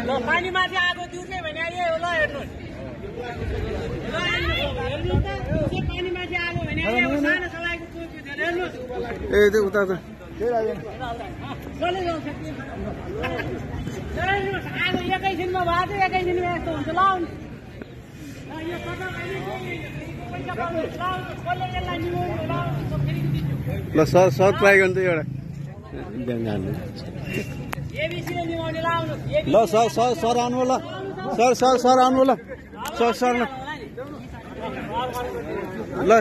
ल पानीमाथि आगो दिउँदै भने अहिले ल हेर्नुहोस् पानीमाथि आगो भने सानो चलाएको चोकी थिएन हेर्नुहोस् ए त्यो उता त आगो एकैछिनमा भएको छ एकैछिनमा यस्तो हुन्छ ल यो ल सर ट्राई गर्नु त एउटा ल सर आउनु ल सर आउनु ल सर ल ल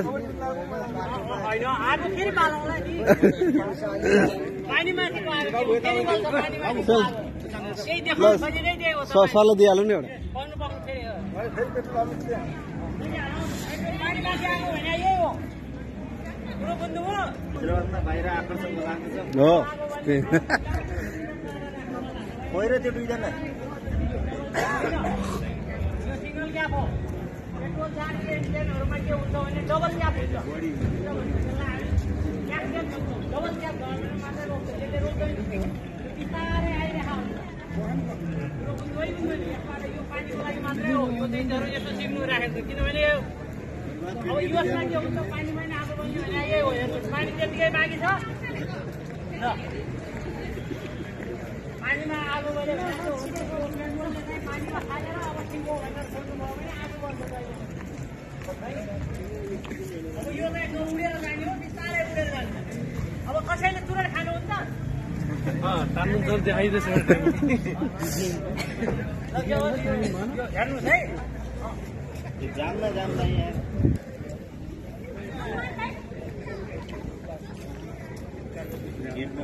सरलाई दिइहाल्नु नि एउटा हो पहिरो त्यो दुईजना सिंगल क्याप हो पेट्रोल जाने इन्जिनहरुमा के हुन्छ भने डबल क्याप हुन्छ डबल क्याप गर्नु मात्रै रोक्छ यसले रोक्दैन बिस्तारै आइरहेको हुन्छ यो पानीको लागि मात्रै हो यो चाहिँ यस्तो सिम्नु राखेको किनभने अब युएसमा के हुन्छ पानीमा नै आगो बन्यो भने यही हो हेर्नुहोस् पानी त्यतिकै बाँकी छ ल पानीमा आगो बल्यो भने पानीमा खालेर अब सिङ्गो भनेर छोड्नुभयो भने आगो बन्द भयो अब यो चाहिँ उडेर जाने हो बिस्तारै उडेर जान्छ अब कसैले तुरन्त खानुहुन्छ तान्नु त देखाइदिएछ हेर्नुहोस् है जाम्दा यहाँ गेटमा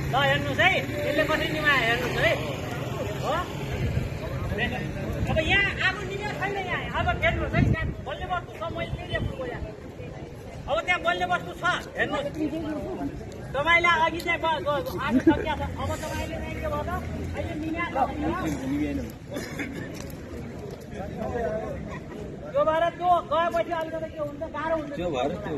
ल हेर्नुहोस् है यसले कसरी निमायो हेर्नुहोस् है हो अब यहाँ आगो निमेको छैन यहाँ अब हेर्नुहोस् है त्यहाँ बल्ने वस्तु छ मैले ल्याएको यहाँ अब त्यहाँ बल्ने वस्तु छ हेर्नुहोस् तपाईँले अघि चाहिँ आगो सकिया छ अब तपाईँले चाहिँ के भयो त अहिले निमाएको त्यो भएर त्यो गएपछि अलिकति के हुन्छ गाह्रो हुन्छ